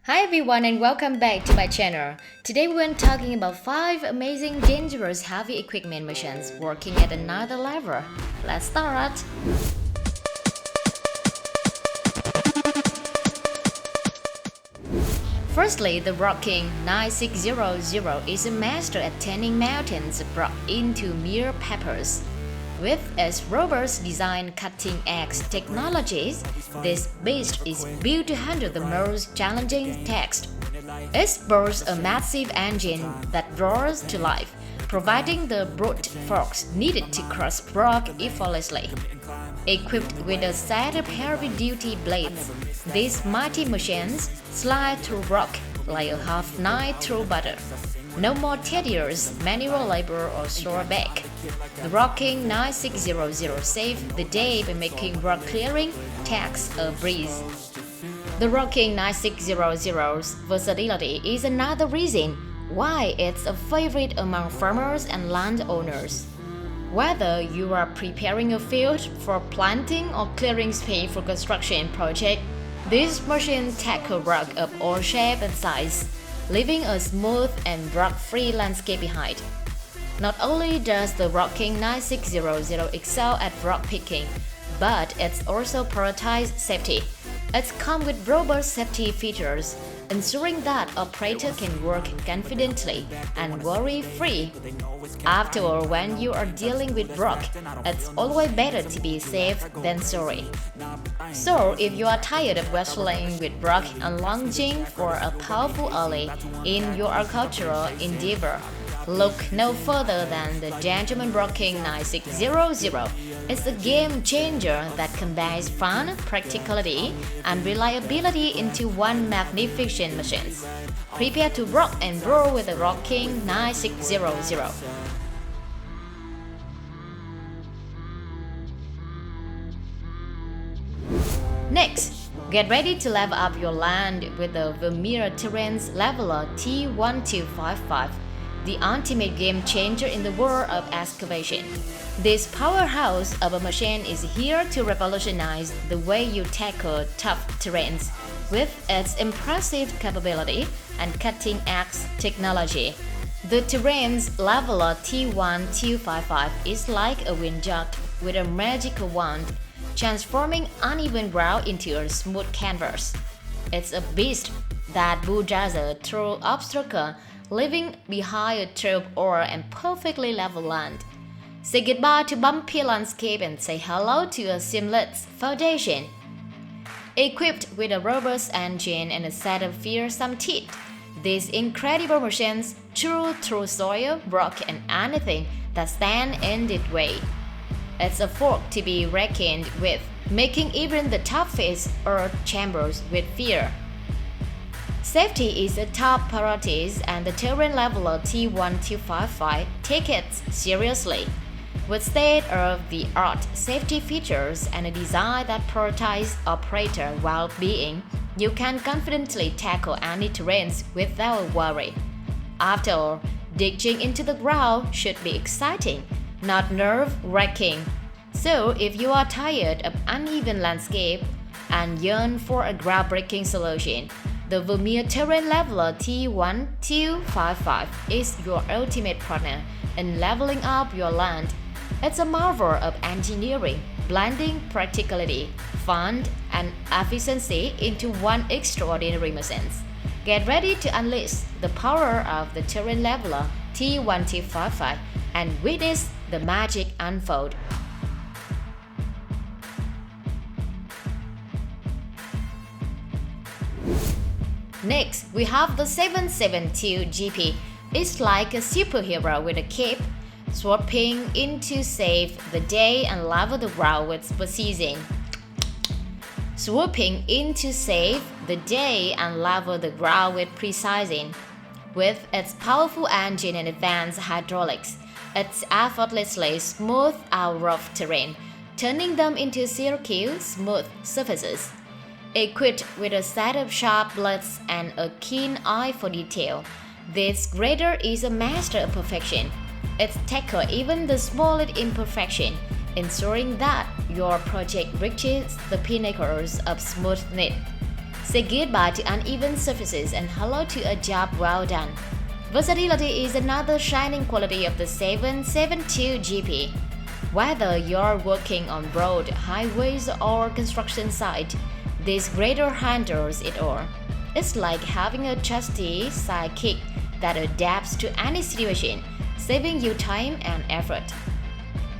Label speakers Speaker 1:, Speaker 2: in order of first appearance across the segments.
Speaker 1: Hi everyone and welcome back to my channel. Today we're talking about 5 amazing dangerous heavy equipment machines working at another level. Let's start! Firstly, the rocking 9600 is a master at turning mountains brought into mere peppers. With its robust design cutting-edge technologies, this beast is built to handle the most challenging tasks. It boasts a massive engine that roars to life, providing the brute force needed to crush rock effortlessly. Equipped with a set of heavy-duty blades, these mighty machines slide through rock like a half-knife through butter. No more tedious manual labor or sore back. The rocking 9600 saved the day by making rock clearing tasks a breeze. The rocking 9600's versatility is another reason why it's a favorite among farmers and landowners. Whether you are preparing a field for planting or clearing space for construction project, these machines tackle rock of all shape and size, leaving a smooth and rock-free landscape behind. Not only does the rocking 9600 excel at rock picking, but it's also prioritized safety. It comes with robust safety features, ensuring that operators can work confidently and worry-free. After all, when you are dealing with rock, it's always better to be safe than sorry. So, if you are tired of wrestling with rock and lunging for a powerful ally in your agricultural endeavor, look no further than the Gentleman Rocking 9600. It's a game changer that combines fun, practicality, and reliability into one magnificent machine. Prepare to rock and roll with the Rocking 9600. Next, get ready to level up your land with the Vermeer Terrains Leveler T1255. The ultimate game changer in the world of excavation. This powerhouse of a machine is here to revolutionize the way you tackle tough terrains. With its impressive capability and cutting-edge technology, the Terrains Leveler T1255 is like a wind jet with a magical wand, transforming uneven ground into a smooth canvas. It's a beast that bulldozes through obstacles, leaving behind a trail of ore and perfectly level land. Say goodbye to bumpy landscape and say hello to a seamless foundation. Equipped with a robust engine and a set of fearsome teeth, these incredible machines chew through soil, rock, and anything that stands in its way. It's a force to be reckoned with, making even the toughest earth chambers with fear. Safety is a top priority, and the Terrain Leveler T1255 takes it seriously. With state-of-the-art safety features and a design that prioritizes operator well-being, you can confidently tackle any terrains without worry. After all, digging into the ground should be exciting, not nerve-wracking. So, if you are tired of uneven landscape and yearn for a groundbreaking solution, the Vermeer Terrain Leveler T1255 is your ultimate partner in leveling up your land. It's a marvel of engineering, blending practicality, fun, and efficiency into one extraordinary machine. Get ready to unleash the power of the Terrain Leveler T1255 and witness the magic unfold. Next, we have the 772 GP. It's like a superhero with a cape, swooping in to save the day and level the ground with precision. Swooping in to save the day and level the ground with precision. With its powerful engine and advanced hydraulics, it effortlessly smooths out rough terrain, turning them into silky, smooth surfaces. Equipped with a set of sharp blades and a keen eye for detail, this grader is a master of perfection. It tackles even the smallest imperfection, ensuring that your project reaches the pinnacles of smoothness. Say goodbye to uneven surfaces and hello to a job well done. Versatility is another shining quality of the 772 GP. Whether you're working on road, highways, or construction site, this grader handles it all. It's like having a trusty sidekick that adapts to any situation, saving you time and effort.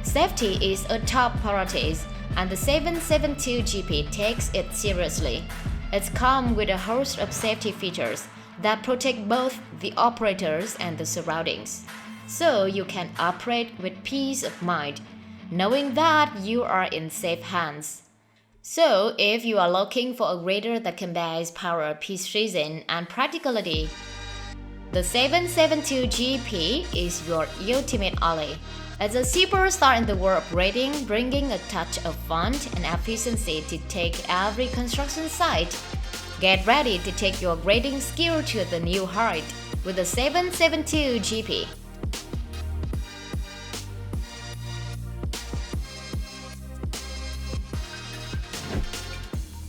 Speaker 1: Safety is a top priority, and the 772 GP takes it seriously. It's come with a host of safety features that protect both the operators and the surroundings, so you can operate with peace of mind, knowing that you are in safe hands. So, if you are looking for a grader that combines power, precision, and practicality, the 772 GP is your ultimate ally. As a superstar in the world of grading, bringing a touch of fun and efficiency to take every construction site, get ready to take your grading skill to the new height with the 772 GP.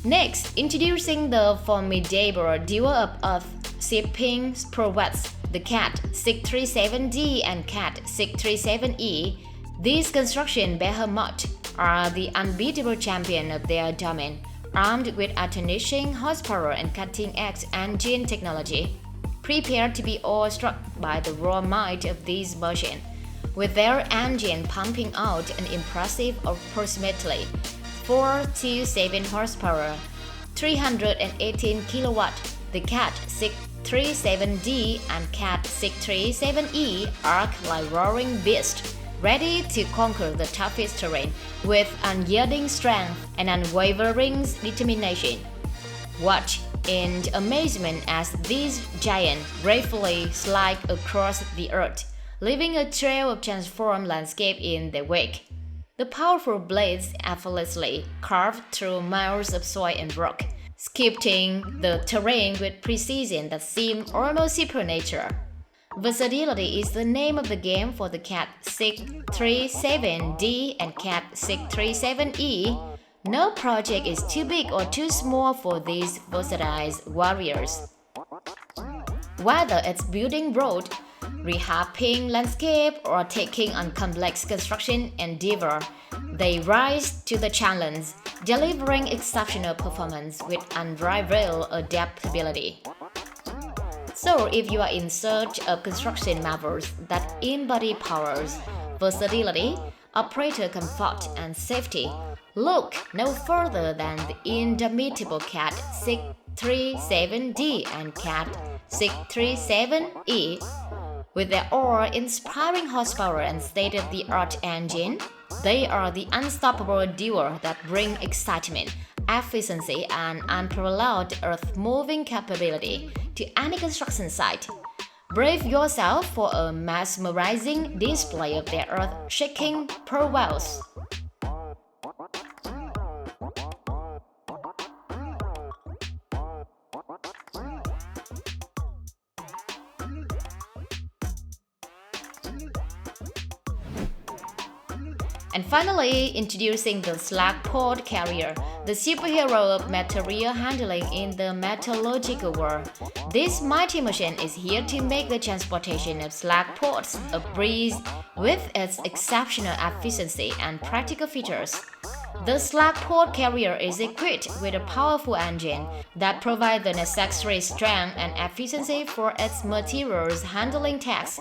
Speaker 1: Next, introducing the formidable duo of earth shipping prowess, the CAT 637D and CAT 637E. These construction behemoths are the unbeatable champion of their domain, armed with astonishing horsepower and cutting-edge engine technology. Prepare to be awestruck by the raw might of these machines, with their engine pumping out an impressive approximately 4 to 7 horsepower, 318 kilowatt. The CAT 637D and CAT 637E arc like roaring beasts, ready to conquer the toughest terrain with unyielding strength and unwavering determination. Watch in amazement as these giants gratefully slide across the earth, leaving a trail of transformed landscape in their wake. The powerful blades effortlessly carve through miles of soil and rock, sculpting the terrain with precision that seems almost supernatural. Versatility is the name of the game for the CAT 637D and CAT 637E. No project is too big or too small for these versatile warriors. Whether it's building road, rehabbing landscape, or taking on complex construction endeavor, they rise to the challenge, delivering exceptional performance with unrivaled adaptability. So, if you are in search of construction marvels that embody powers, versatility, operator comfort, and safety, look no further than the indomitable CAT 637D and CAT 637E. With their awe-inspiring horsepower and state-of-the-art engine, they are the unstoppable duo that bring excitement, efficiency, and unparalleled earth-moving capability to any construction site. Brave yourself for a mesmerizing display of their earth-shaking prowess. And finally, introducing the Slag Port Carrier, the superhero of material handling in the metallurgical world. This mighty machine is here to make the transportation of slag ports a breeze with its exceptional efficiency and practical features. The Slag Port Carrier is equipped with a powerful engine that provides the necessary strength and efficiency for its materials handling tasks.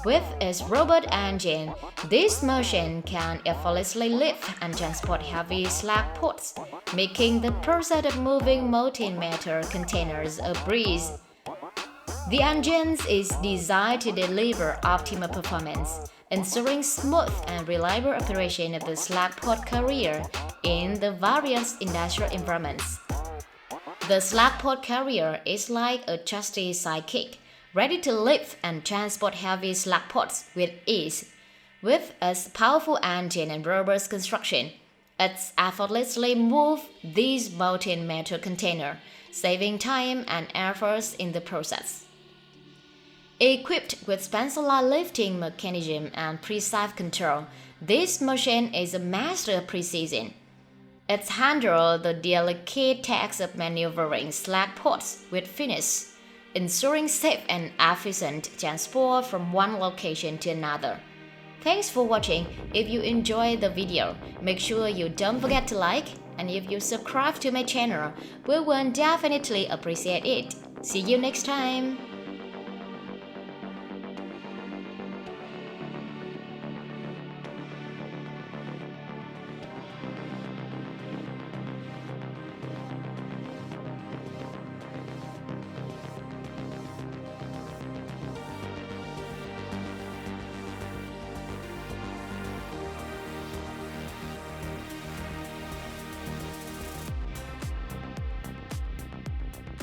Speaker 1: With its robust engine, this machine can effortlessly lift and transport heavy slag ports, making the process of moving molten metal containers a breeze. The engine is designed to deliver optimal performance, ensuring smooth and reliable operation of the slag port carrier in the various industrial environments. The slag port carrier is like a trusty sidekick, ready to lift and transport heavy slag ports with ease. With its powerful engine and robust construction, it effortlessly moves these molten metal containers, saving time and effort in the process. Equipped with specialized lifting mechanism and precise control, this machine is a master of precision. It handles the delicate task of maneuvering slag pots with finesse, ensuring safe and efficient transport from one location to another. Thanks for watching. If you enjoyed the video, make sure you don't forget to like, and if you subscribe to my channel, we will definitely appreciate it. See you next time!